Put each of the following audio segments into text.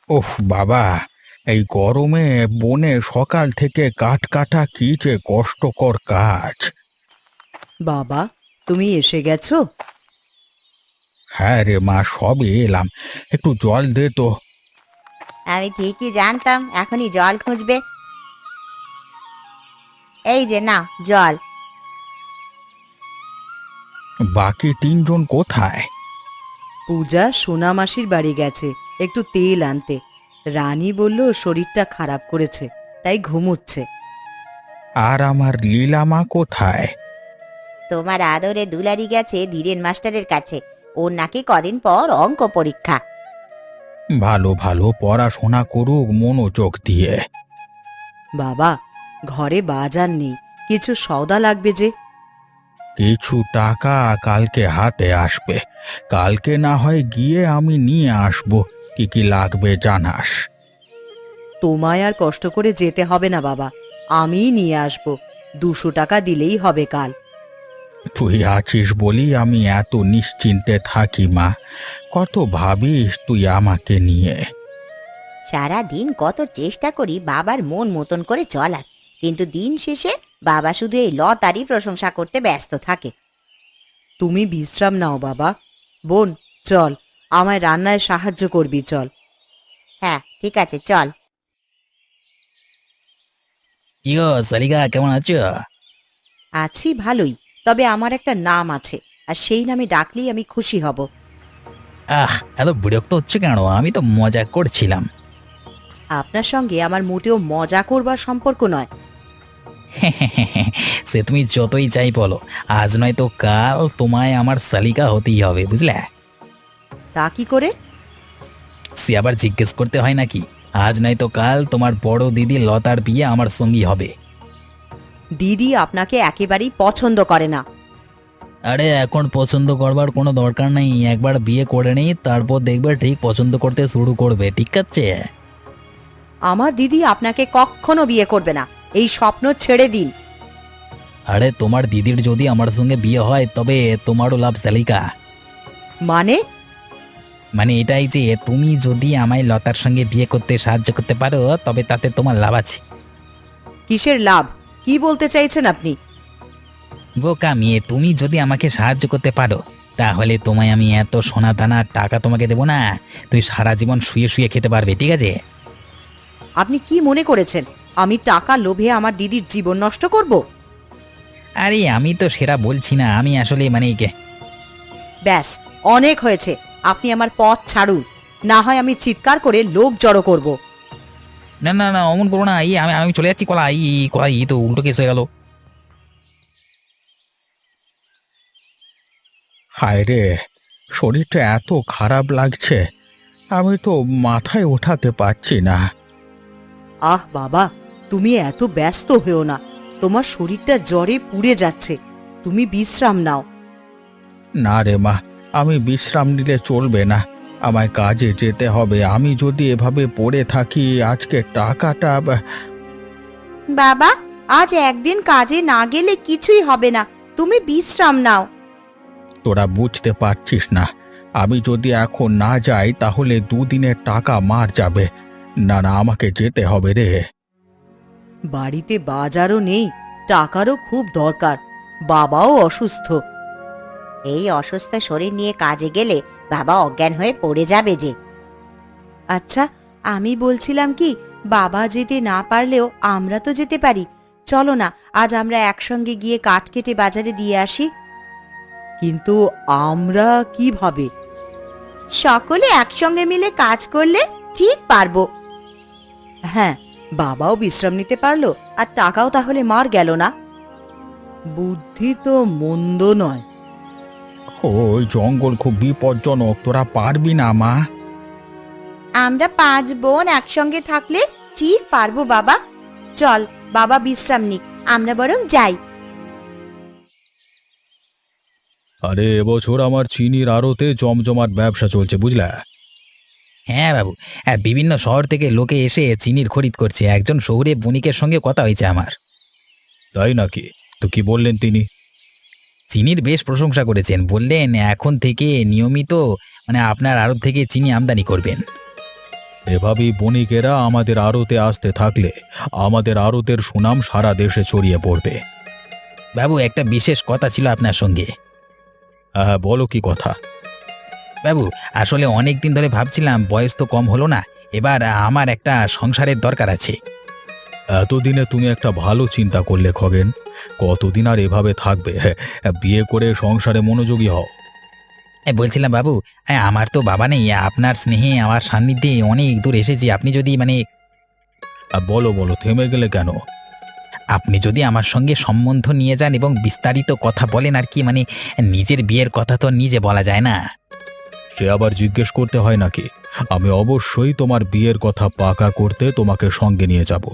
ওহ বাবা, এই গরমে বনে সকাল থেকে কাঠ কাটা কি যে কষ্টকর কাজ। বাবা, তুমি এসে গেছো? হ্যাঁ রে মা, সবে এলাম। একটু জল দে তো। আমি ঠিকই জানতাম এখনই জল খুঁজবে। এই যে নাও জল। বাকি তিনজন কোথায়? পূজা সোনা মাসির বাড়ি গেছে একটু তেল আনতে। রানী বলল শরীরটা খারাপ করেছে, তাই ঘুমুচ্ছে। আর আমার লীলামা কোথায়? তোমার আদরে দুলারি গেছে ধীরেন মাস্টারের কাছে। ওর নাকি কদিন পর অঙ্ক পরীক্ষা। ভালো ভালো পড়াশোনা করুক মনোযোগ দিয়ে। বাবা, ঘরে বাজার নেই, কিছু সওদা লাগবে যে। কিছু টাকা কালকে হাতে আসবে। কালকে না হয় গিয়ে আমি নিয়ে আসবো। কি কি লাগবে জানাস? তোমায় আর কষ্ট করে যেতে হবে না বাবা, আমিই নিয়ে আসব। 200 টাকা দিলেই হবে কাল। তুই আছিস বলি আমি এত নিশ্চিন্তে থাকি মা। কত ভাবিস তুই আমাকে নিয়ে। সারা দিন কত চেষ্টা করি বাবার মন মতন করে চলার, কিন্তু দিন শেষে বাবা শুধু এই লতারই প্রশংসা করতে ব্যস্ত থাকে। তুমি বিশ্রাম নাও বাবা। বোন, চল, আমায় রান্নায় সাহায্য করবি, চল। হ্যাঁ ঠিক আছে, চল। ইয়ো সালিকা, কেমন আছো? আছি ভালোই, তবে আমার একটা নাম আছে, আর সেই নামে ডাকলেই আমি খুশি হব। এত বিরক্ত হচ্ছে কেন? আমি তো মজা করছিলাম। আপনার সঙ্গে আমার মোটেও মজা করবার সম্পর্ক নয়। সে তুমি যতই চাই বলো, আজ নয় তো কাল তোমায় আমার সালিকা হতেই হবে, বুঝলে? তা কি করে? সে আবার জিজ্ঞেস করতে হয় নাকি? আজ নয় তো কাল তোমার বড় দিদি লতার বিয়ে আমার সঙ্গী হবে। দিদি আপনাকে একেবারেই পছন্দ করে না। আরে এখন পছন্দ করবার কোনো দরকার নেই, একবার বিয়ে করে নেই, তারপর দেখবে ঠিক পছন্দ করতে শুরু করবে, ঠিক আছে? আমার দিদি আপনাকে কখনো বিয়ে করবে না, এই স্বপ্ন ছেড়ে দিন। আরে তোমার দিদির যদি আমার সঙ্গে বিয়ে হয় তবে তোমারও লাভ সালিকা। মানে? মানে এটাই যে তুমি যদি আমায় লতার সঙ্গে বিয়ে করতে সাহায্য করতে পারো তবে তাতে তোমার লাভ আছে। কিসের লাভ? কি বলতে চাইছেন আপনি? বোকা মেয়ে, তুমি যদি আমাকে সাহায্য করতে পারো তাহলে তোমায় আমি এত সোনা দানা টাকা তোমাকে দেবো না, তুই সারা জীবন শুয়ে শুয়ে খেতে পারবে, ঠিক আছে? আপনি কি মনে করেছেন আমি টাকা লোভে আমার দিদির জীবন নষ্ট করব? আরে আমি তো সেটা বলছি না, আমি আসলে মানে ব্যাস, অনেক হয়েছে। আপনি আমার পথ ছাড়ুন, না হয় আমি চিৎকার করে লোক জড়ো করব। না না না, অমন করো না, এই আমি আমি চলে যাচ্ছি, কলা কলা তো উল্টো কেস হয়ে গেল। হায় রে, শরীরটা এত খারাপ লাগছে, আমি তো মাথায় ওঠাতে পারছি না। আহ বাবা, তুমি এত ব্যস্ত হয়েও না, তোমার শরীরটা জ্বরে পুড়ে যাচ্ছে, তুমি বিশ্রাম নাও। না রে মা, আমি বিশ্রাম নিলে চলবে না। আমায় কাজে যেতে হবে। আমি যদি এভাবে পড়ে থাকি আজকে টাকাটা বাবা, আজ একদিন কাজে না গেলে কিছুই হবে না, তুমি বিশ্রাম নাও। তোরা বুঝতে পারছিস না। আমি যদি এখন না যাই তাহলে দুদিনের টাকা মার যাবে। না না, আমাকে যেতে হবে রে। বাড়িতে বাজারও নেই, টাকারও খুব দরকার, বাবাও অসুস্থ। এই অসুস্থ শরীর নিয়ে কাজে গেলে বাবা অজ্ঞান হয়ে পড়ে যাবে যে। আচ্ছা, আমি বলছিলাম কি, বাবা যেতে না পারলেও আমরা তো যেতে পারি। চলো না, আজ আমরা একসঙ্গে গিয়ে কাঠ কেটে বাজারে দিয়ে আসি। কিন্তু আমরা কিভাবে? সকলে একসঙ্গে মিলে কাজ করলে ঠিক পারবো। হ্যাঁ, বাবাও বিশ্রাম নিতে পারলো, আর টাকাও তাহলে মার গেল না। বুদ্ধি তো মন্দ নয়। ওই জঙ্গল খুব বিপজ্জনক, তোরা পারবি না মা। আমরা 5 বোন একসঙ্গে থাকলে ঠিক পারবো বাবা। চল, বাবা বিশ্রাম নিক, আমরা বরং যাই। আরে এবছর আমার চিনির আড়তে জমজমাট ব্যবসা চলছে, বুঝলা? হ্যাঁ বাবু, হ্যাঁ, বিভিন্ন শহর থেকে লোকে এসে চিনির খরিদ করছে, একজন শহুরে বণিকের সঙ্গে কথা হয়েছে আমার। তাই নাকি? তো কি বললেন তিনি? চিনির বেশ প্রশংসা করেছেন, বললেন এখন থেকে নিয়মিত মানে আপনার আড়ত থেকে চিনি আমদানি করবেন। এভাবেই বণিকেরা আমাদের আড়তে আসতে থাকলে আমাদের আড়তের সুনাম সারা দেশে ছড়িয়ে পড়বে। বাবু, একটা বিশেষ কথা ছিল আপনার সঙ্গে। হ্যাঁ হ্যাঁ, বলো কি কথা? বাবু, আসলে অনেক দিন ধরে ভাবছিলাম, বয়স তো কম হলো না, এবার আমার একটা সংসারের দরকার আছে। এতদিনে তুমি একটা ভালো চিন্তা করলে খগেন। কতদিন আর এভাবে থাকবে? হ্যাঁ, বিয়ে করে সংসারে মনোযোগী হও। বলছিলাম বাবু, আমার তো বাবা নেই, আপনার স্নেহে আমার সান্নিধ্যে অনেক দূর এসেছি। আপনি যদি বলো বলো, থেমে গেলে কেন? আপনি যদি আমার সঙ্গে সম্বন্ধ নিয়ে যান এবং বিস্তারিত কথা বলেন আর কি, নিজের বিয়ের কথা তো নিজে বলা যায় না। সে আবার জিজ্ঞেস করতে হয় নাকি? আমি অবশ্যই তোমার বিয়ের কথা পাকা করতে তোমাকে সঙ্গে নিয়ে যাব,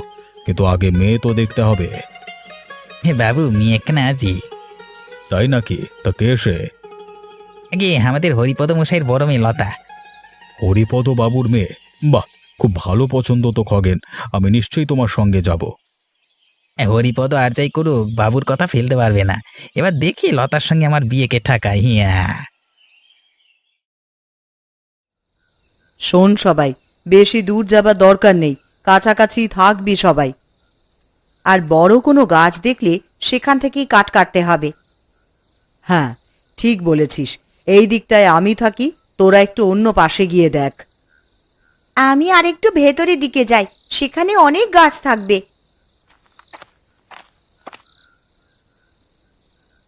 কিন্তু আগে মেয়ে তো দেখতে হবে। বাবু, মেয়ে কেনা আছি। তাই নাকি? তা কে সে? আগে আমাদের হরিপদ মশাইয়ের বড় মেয়ে লতা। হরিপদ বাবুর মেয়ে? বাহ, খুব ভালো পছন্দ তো খগেন। আমি নিশ্চয়ই তোমার সঙ্গে যাব। হরিপদ আর যাই করুক, বাবুর কথা ফেলতে পারবে না। এবার দেখি লতার সঙ্গে আমার বিয়েকে ঠাকাই। হিয়া। শোন সবাই, বেশি দূর যাবার দরকার নেই, কাছাকাছি থাকবি সবাই। আর বড় কোনো গাছ দেখলে সেখান থেকেই কাঠ কাটতে হবে। হ্যাঁ, ঠিক বলেছিস। এই দিকটায় আমি থাকি, তোরা একটু অন্য পাশে গিয়ে দেখ। আমি আরেকটু ভেতরের দিকে যাই, সেখানে অনেক গাছ থাকবে।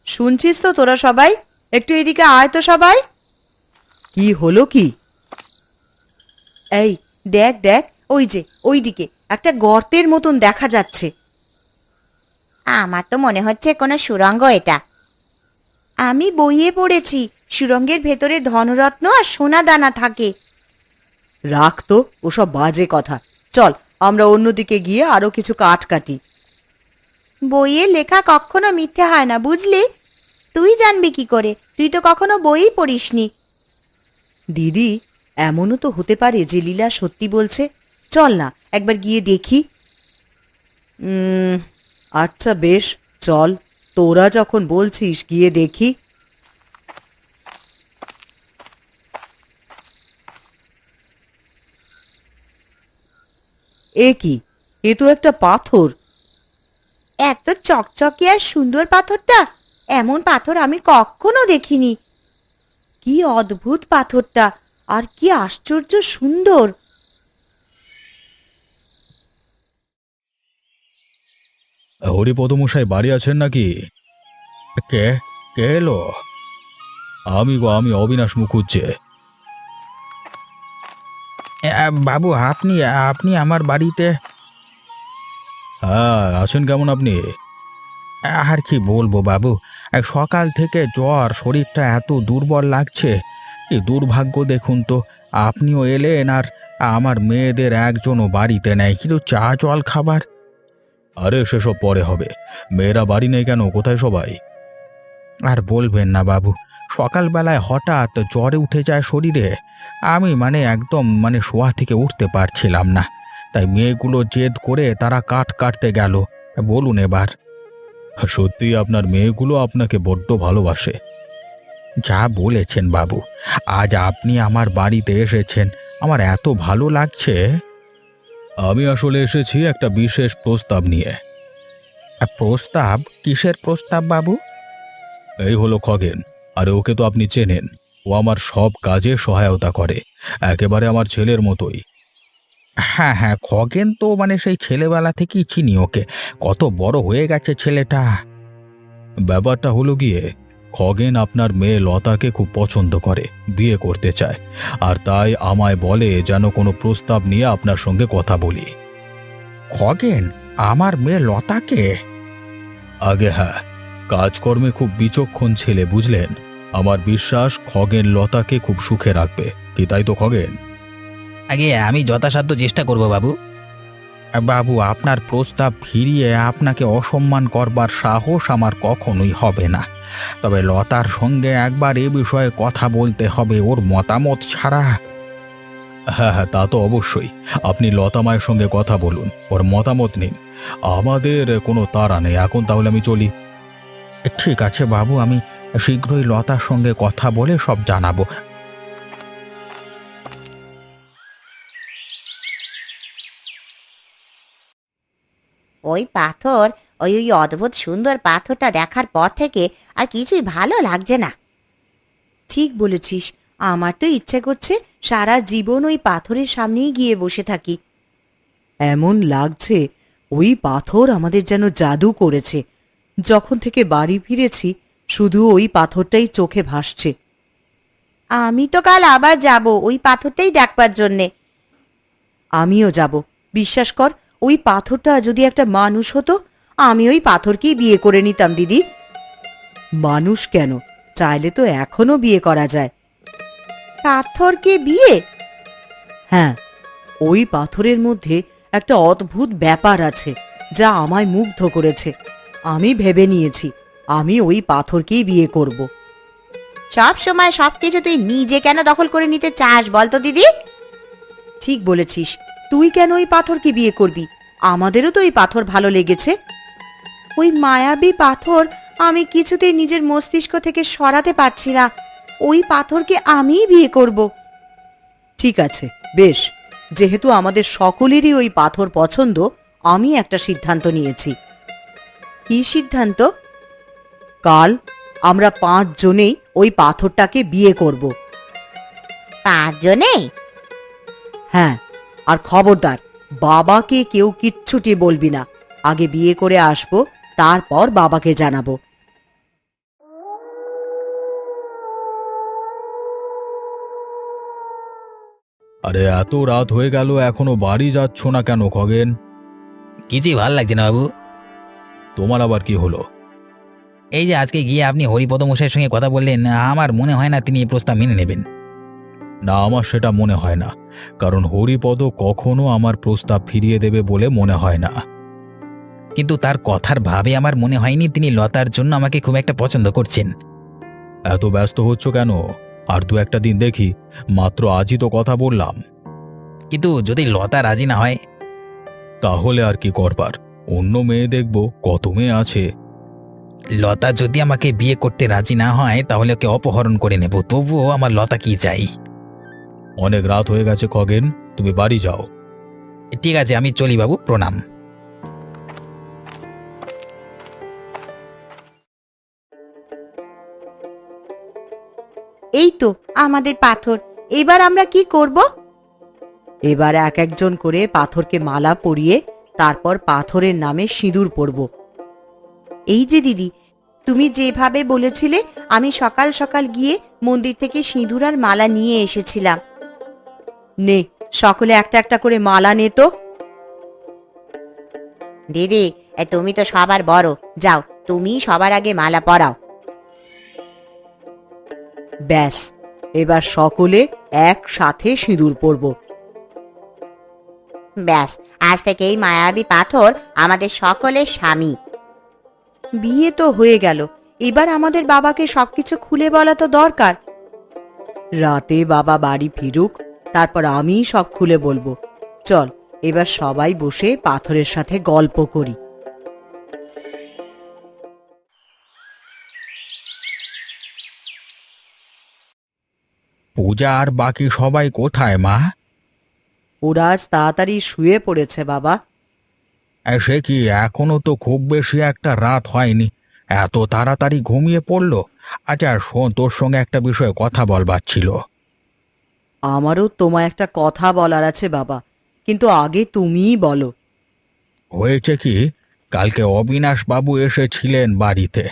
শুনছিস তো তোরা সবাই? একটু এদিকে আয় তো সবাই। কি হলো কি? এই দেখ দেখ, ওই যে ওই দিকে একটা গর্তের মতন দেখা যাচ্ছে। আমার তো মনে হচ্ছে কোনো সুড়ঙ্গ এটা। আমি বইয়ে পড়েছি, সুড়ঙ্গের ভেতরে ধনরত্ন আর সোনা দানা থাকে। রাখ তো ওসব বাজে কথা। চল আমরা অন্যদিকে গিয়ে আরো কিছু কাঠ কাটি। বইয়ের লেখা কখনো মিথ্যে হয় না, বুঝলি? তুই জানবি কি করে? তুই তো কখনো বইই পড়িসনি। দিদি, এমনও তো হতে পারে যে লীলা সত্যি বলছে। চল না একবার গিয়ে দেখি। আচ্ছা বেশ, চল। তোরা যখন বলছিস গিয়ে দেখি। এ কি? এ তো একটা পাথর। এত চকচকে আর সুন্দর পাথরটা! এমন পাথর আমি কখনো দেখিনি। কি অদ্ভুত পাথরটা, আর কি আশ্চর্য সুন্দর! হরিপদ মশাই বাড়ি আছেন নাকি? কে? কে এলো? আমি গো, আমি অবিনাশ মুখুজ্জে। বাবু, আপনি আপনি আমার বাড়িতে? হ্যাঁ, আছেন কেমন আপনি? আর কি বলবো বাবু, সকাল থেকে জ্বর, শরীরটা এত দুর্বল লাগছে। কি দুর্ভাগ্য দেখুন তো, আপনিও এলেন আর আমার মেয়েদের একজনও বাড়িতে নেই, কিন্তু চা জল খাবার। আরে সেসব পরে হবে। মেয়েরা বাড়ি নেই কেন? কোথায় সবাই? আর বলবেন না বাবু, সকালবেলায় হঠাৎ জ্বরে উঠে যায় শরীরে। আমি একদম শোয়া থেকে উঠতে পারছিলাম না। তাই মেয়েগুলো জেদ করে তারা কাঠ কাটতে গেল। বলুন এবার। সত্যি আপনার মেয়েগুলো আপনাকে বড্ড ভালোবাসে। যা বলেছেন বাবু, আজ আপনি আমার বাড়িতে এসেছেন, আমার এত ভালো লাগছে। আমি আসলে এসেছি একটা বিশেষ প্রস্তাব নিয়ে। প্রস্তাব? কিসের প্রস্তাব বাবু? এই হলো খগেন, আর ওকে তো আপনি চেনেন। ও আমার সব কাজে সহায়তা করে, একেবারে আমার ছেলের মতোই। হ্যাঁ হ্যাঁ, খগেন তো সেই ছেলেবেলা থেকেই চিনি ওকে। কত বড় হয়ে গেছে ছেলেটা। ব্যাপারটা হলো গিয়ে, খগেন আপনার মেয়ে লতাকে খুব পছন্দ করে, বিয়ে করতে চায়। আর তাই আমায় বলে যেন কোনো প্রস্তাব নিয়ে আপনার সঙ্গে কথা বলি। খগেন আমার মেয়ে লতাকে? আগে হ্যাঁ, কাজকর্মে খুব বিচক্ষণ ছেলে, বুঝলেন? আমার বিশ্বাস খগেন লতাকে খুব সুখে রাখবে। কি তাই তো খগেন? আগে আমি যথাসাধ্য চেষ্টা করব বাবু। বাবু, আপনার প্রস্তাব ফিরিয়ে আপনাকে অসম্মান করবার সাহস আমার কখনোই হবে না। তবে লতার সঙ্গে একবার এ বিষয়ে কথা বলতে হবে, ওর মতামত ছাড়া। হ্যাঁ হ্যাঁ, তা তো অবশ্যই। আপনি লতা মায়ের সঙ্গে কথা বলুন, ওর মতামত নিন। আমাদের কোনো তাড়া নেই এখন। তাহলে আমি চলি। ঠিক আছে বাবু, আমি শীঘ্রই লতার সঙ্গে কথা বলে সব জানাবো। ওই পাথর, ওই ওই অদ্ভুত সুন্দর পাথরটা দেখার পর থেকে আর কিছুই ভালো লাগছে না। ঠিক বলেছিস, আমার তো ইচ্ছে করছে সারা জীবন ওই পাথরের সামনেই গিয়ে বসে থাকি। এমন লাগছে ওই পাথর আমাদের যেন জাদু করেছে। যখন থেকে বাড়ি ফিরেছি শুধু ওই পাথরটাই চোখে ভাসছে। আমি তো কাল আবার যাব ওই পাথরটাই দেখবার জন্যে। আমিও যাব। বিশ্বাস কর, ওই পাথরটা যদি একটা মানুষ হতো, আমি ওই পাথরকেই বিয়ে করে নিতাম দিদি। মানুষ কেন, চাইলে তো এখনো বিয়ে করা যায়। পাথরকে বিয়ে? হ্যাঁ, ওই পাথরের মধ্যে একটা অদ্ভুত ব্যাপার আছে যা আমায় মুগ্ধ করেছে। আমি ভেবে নিয়েছি আমি ওই পাথরকেই বিয়ে করব। সব সময় সবকিছু তুই নিজে কেন দখল করে নিতে চাস বলতো দিদি? ঠিক বলেছিস, তুই কেন ওই পাথরকে বিয়ে করবি? আমাদেরও তো ওই পাথর ভালো লেগেছে। ওই মায়াবী পাথর আমি কিছুতেই নিজের মস্তিষ্ক থেকে সরাতে পারছি না। ওই পাথরকে আমিই বিয়ে করব। ঠিক আছে, বেশ, যেহেতু আমাদের সকলেরই ওই পাথর পছন্দ, আমি একটা সিদ্ধান্ত নিয়েছি। কি সিদ্ধান্ত? কাল আমরা 5 জনেই ওই পাথরটাকে বিয়ে করব। 5 জনে? হ্যাঁ, আর খবরদার বাবাকে কেউ কিচ্ছুটি বলবি না। আগে বিয়ে করে আসবো, তারপর বাবাকে জানাবো। আরে এত রাত হয়ে গেল এখনো বাড়ি যাচ্ছ না কেন খগেন? কিছুই ভাল লাগছে না বাবু। তোমার আবার কি হলো? এই যে আজকে গিয়ে আপনি হরিপদ মশাইয়ের সঙ্গে কথা বললেন, আমার মনে হয় না তিনি এই প্রস্তাব মেনে নেবেন। না, আমার সেটা মনে হয় না, কারণ হরিপদ কখনো আমার প্রস্তাব ফিরিয়ে দেবে বলে মনে হয় না। কিন্তু তার কথার ভাবে আমার মনে হয়নি তিনি লতার জন্য আমাকে খুব একটা পছন্দ করছেন। এত ব্যস্ত হচ্ছ কেন? আর 2-1 দিন দেখি, মাত্র আজই তো কথা বললাম। কিন্তু যদি লতা রাজি না হয়? তাহলে আর কি করবার, অন্য মেয়ে দেখব, কত মেয়ে আছে। লতা যদি আমাকে বিয়ে করতে রাজি না হয় তাহলে ওকে অপহরণ করে নেব, তবুও আমার লতা কি চাই। অনেক রাত হয়ে গেছে খগেন, তুমি বাড়ি যাও। ঠিক আছে, আমি চলি বাবু, প্রণাম। এই তো আমাদের পাথর, এবার আমরা কি করব? এবার এক একজন করে পাথরকে মালা পরিয়ে তারপর পাথরের নামে সিঁদুর পরব। এই যে দিদি, তুমি যেভাবে বলেছিলে আমি সকাল সকাল গিয়ে মন্দির থেকে সিঁদুর আর মালা নিয়ে এসেছিলাম। নে, সকলে একটা একটা করে মালা নে তো। দিদি, তুমি তো সবার বড়, যাও তুমি সবার আগে মালা পরাও। ব্যাস, এবার সকলে একসাথে সিঁদুর পরব। ব্যাস, আজ থেকে এই মায়াবী পাথর আমাদের সকলের স্বামী। বিয়ে তো হয়ে গেল, এবার আমাদের বাবাকে সবকিছু খুলে বলা তো দরকার। রাতে বাবা বাড়ি ফিরুক, তারপর আমিই সব খুলে বলবো। চল, এবার সবাই বসে পাথরের সাথে গল্প করি। পূজা আর বাকি সবাই কোথায় মা? ওরা আজ তাড়াতাড়ি শুয়ে পড়েছে বাবা। সে কি, এখনো তো খুব বেশি একটা রাত হয়নি, এত তাড়াতাড়ি ঘুমিয়ে পড়লো? আচ্ছা শোন, তোর সঙ্গে একটা বিষয়ে কথা বলবার ছিল। আমারও তোমায় একটা কথা বলার আছে বাবা, কিন্তু আগে তুমিই বলো। হয়েছে কি, কালকে অবিনাশ বাবু এসেছিলেন বাড়িতে,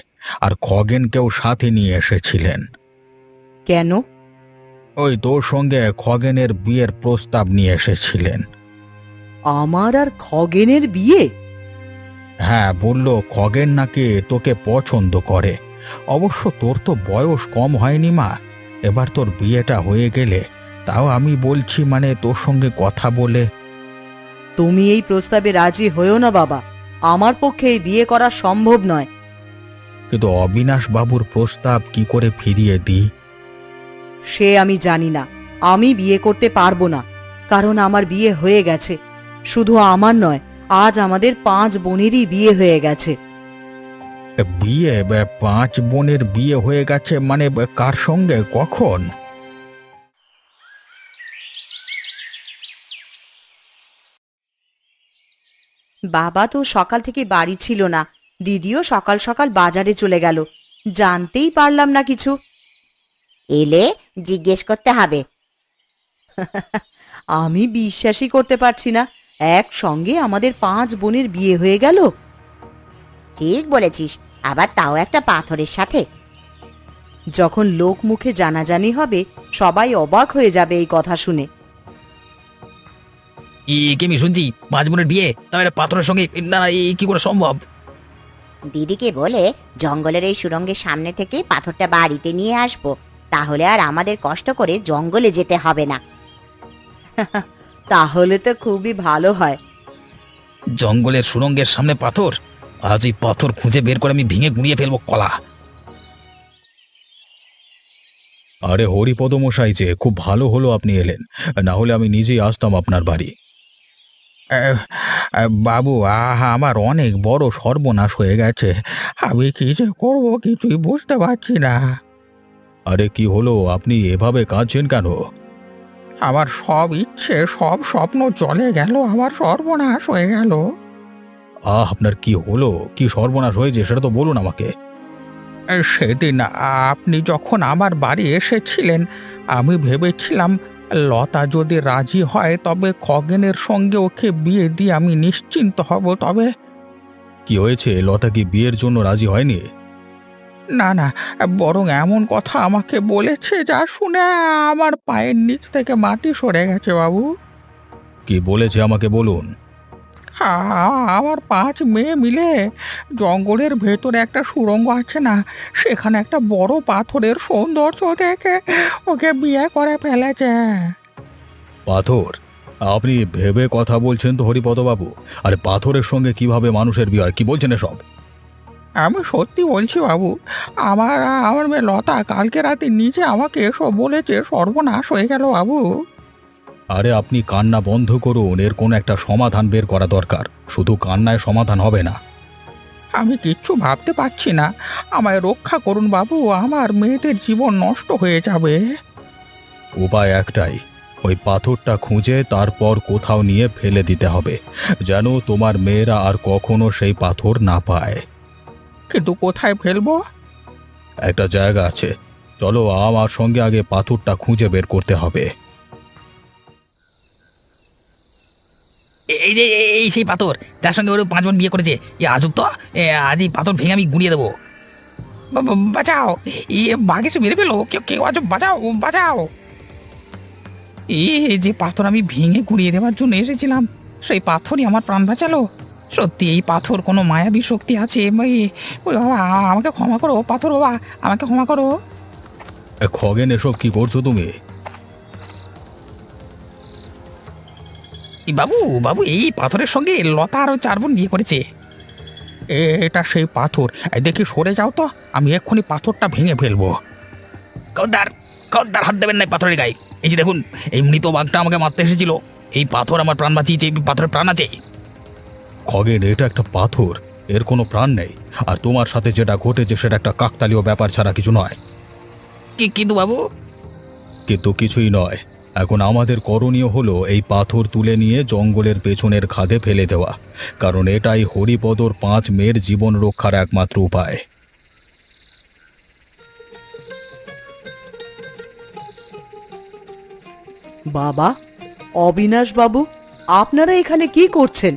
আর খগেনকেও সাথে নিয়ে এসেছিলেন। কেন? ওই তোর সঙ্গে খগেনের বিয়ের প্রস্তাব নিয়ে এসেছিলেন। আমার আর খগেনের বিয়ে? হ্যাঁ, বলল খগেন নাকি তোকে পছন্দ করে। অবশ্য তোর তো বয়স কম হয়নি মা, এবার তোর বিয়েটা হয়ে গেলে, তাও আমি বলছি মানে তোর সঙ্গে কথা বলে। তুমি এই প্রস্তাবে রাজি হয়েও না বাবা, আমার পক্ষে এই বিয়ে করা সম্ভব নয়। কিন্তু অবিনাশ বাবুর প্রস্তাব কি করে ফিরিয়ে দিই? সে আমি জানি না, আমি বিয়ে করতে পারবো না, কারণ আমার বিয়ে হয়ে গেছে। শুধু আমার নয়, আজ আমাদের 5 বোনেরই বিয়ে হয়ে গেছে। বিয়ে? 5 বোনের বিয়ে হয়ে গেছে মানে কার সঙ্গে, কখন? বাবা তো সকাল থেকে বাড়ি ছিল না, দিদিও সকাল সকাল বাজারে চলে গেল, জানতেই পারলাম না কিছু। এলে জিজ্ঞেস করতে হবে। আমি বিশ্বাসই করতে পারছি না, একসঙ্গে আমাদের 5 বোনের বিয়ে হয়ে গেল। ঠিক বলেছিস, আবার তাও একটা পাথরের সাথে। যখন লোক মুখে জানাজানি হবে, সবাই অবাক হয়ে যাবে এই কথা শুনে। কি আমি শুনছি 5 বোনের বিয়ে, তাহলে পাথরের সঙ্গে? না না, এই কি করে সম্ভব? দিদিকে বলে জঙ্গলের এই সুড়ঙ্গের সামনে থেকে পাথরটা বাড়িতে নিয়ে আসবো, তাহলে আর আমাদের কষ্ট করে জঙ্গলে যেতে হবে না। তাহলে তো খুবই ভালো হয়। জঙ্গলের সুড়ঙ্গের সামনে পাথর? আজ এই পাথর খুঁজে বের করে আমি ভেঙে গুঁড়িয়ে ফেলবো কলা। আরে হরিপদ মশাই, যে খুব ভালো হলো আপনি এলেন, না হলে আমি নিজেই আসতাম আপনার বাড়ি। বাবু, আমার অনেক বড় সর্বনাশ হয়ে গেছে, আমি কি যে করবো কিছুই বুঝতে পারছি না। আরে কি হলো, আপনি এভাবে কাঁদছেন কেন? আমার সব ইচ্ছে, সব স্বপ্ন চলে গেল, আমার সর্বনাশ হয়ে গেল। আপনার কি হলো, কি সর্বনাশ হয়েছে সেটা তো বলুন আমাকে। সেদিন আপনি যখন আমার বাড়ি এসেছিলেন, আমি ভেবেছিলাম লতা যদি রাজি হয় তবে খগেনের সঙ্গে ওকে বিয়ে দিয়ে আমি নিশ্চিন্ত হব। তবে কি হয়েছে, লতা কি বিয়ের জন্য রাজি হয়নি? না না, বরং এমন কথা আমাকে বলেছে যা শুনে আমার পায়ের নিচ থেকে মাটি সরে গেছে বাবু। কি বলেছে আমাকে বলুন। আমার 5 মেয়ে মিলে জঙ্গলের ভেতরে একটা সুড়ঙ্গ আছে না, সেখানে একটা বড় পাথরের সৌন্দর্য দেখে ওকে বিয়ে করে ফেলেছে। পাথর? আপনি ভেবে কথা বলছেন তো হরিপদ বাবু? আরে পাথরের সঙ্গে কিভাবে মানুষের বিয়ে হয়, কি বলছেন এসব? আমি সত্যি বলছি বাবু, আমার আমার মেয়ে লতা কালকে রাতে নিজে আমাকে এসব বলেছে, সর্বনাশ হয়ে গেল বাবু। আরে আপনি কান্না বন্ধ করুন, এর কোনো একটা সমাধান বের করা দরকার, শুধু কান্নায় সমাধান হবে না। আমি কিচ্ছু ভাবতে পারছি না, আমায় রক্ষা করুন বাবু, আমার মেয়েদের জীবন নষ্ট হয়ে যাবে। উপায় একটাই, ওই পাথরটা খুঁজে তারপর কোথাও নিয়ে ফেলে দিতে হবে, যেন তোমার মেয়েরা আর কখনো সেই পাথর না পায়। কিন্তু কোথায় ফেলবো? একটা জায়গা আছে, চলো আমার সঙ্গে আগে পাথরটা খুঁজে বের করতে হবে। এই যে এই সেই পাথর যার সঙ্গে ওর 5 বোন বিয়ে করেছে, এ আজব তো। আজ এই পাথর ভেঙে আমি গুঁড়িয়ে দেবো। বাঁচাও, এ বাঘ এসে মেরে ফেলো, কেউ কেউ আজব, বাঁচাও বাঁচাও। যে পাথর আমি ভেঙে গুঁড়িয়ে দেওয়ার জন্য এসেছিলাম, সেই পাথরই আমার প্রাণ বাঁচালো। সত্যি এই পাথর কোনো মায়াবী শক্তি আছে। ওই বাবা, আমাকে ক্ষমা করো পাথর বাবা, আমাকে ক্ষমা করো। খগেন, এসব কি করছো তুমি? বাবু বাবু, এই পাথরের সঙ্গে লতা আরো 4 বোন বিয়ে করেছে। এটা সেই পাথর, দেখি সরে যাও তো, আমি এক্ষুনি পাথরটা ভেঙে ফেলবো। খদ্দার, খদ্দার, হাত দেবেন না পাথরের গায়ে। এই যে দেখুন, এই মৃত বাঘটা আমাকে মারতে এসেছিল, এই পাথর আমার প্রাণ বাঁচিয়েছে, এই পাথরের প্রাণ আছে। খগেন, এটা একটা পাথর, এর কোনো প্রাণ নেই, আর তোমার সাথে যেটা ঘটেছে সেটা একটা কাকতালীয় ব্যাপার ছাড়া কিছু নয়। কিন্তু বাবু? কিন্তু কিছুই নয়, এখন আমাদের করণীয় হলো এই পাথর তুলে নিয়ে জঙ্গলের পেছনের খাদে ফেলে দেওয়া, কারণ এটাই হরিপদর 5 মেয়ের জীবন রক্ষার একমাত্র উপায়। বাবা, অবিনাশ বাবু, আপনারা এখানে কি করছেন?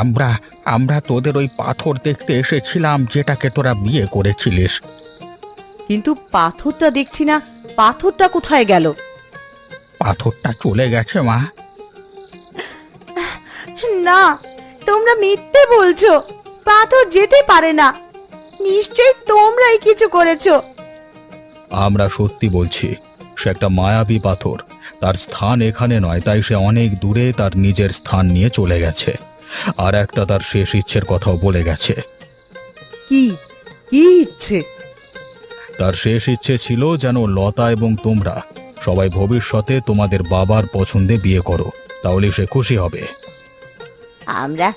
আমরা আমরা তোদের ওই পাথর দেখতে এসেছিলাম যেটাকে তোরা বিয়ে করেছিলিস। কিন্তু পাথরটা দেখছি না, পাথরটা কোথায় গেল? পাথরটা চলে গেছে মা। না, তোমরা মিথ্যে বলছো, পাথর যেতে পারে না, নিশ্চয়ই তোমরাই কিছু করেছো। আমরা সত্যি বলছি, সে একটা মায়াবী পাথর, তার স্থান এখানে নয়, তাই সে অনেক দূরে তার নিজের স্থান নিয়ে চলে গেছে, আর একটা তার শেষ ইচ্ছের কথাও বলে গেছে। কি কি ইচ্ছে? তার শেষ ইচ্ছে ছিল যেন লতা এবং তোমরা সবাই ভবিষ্যতে তোমাদের বাবার পছন্দে বিয়ে করো, তাহলে সে খুশি হবে। আমরা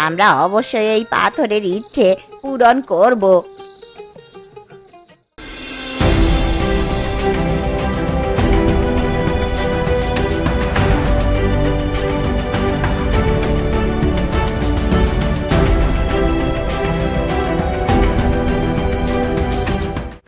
আমরা অবশ্যই এই পাথরের ইচ্ছে পূরণ করব।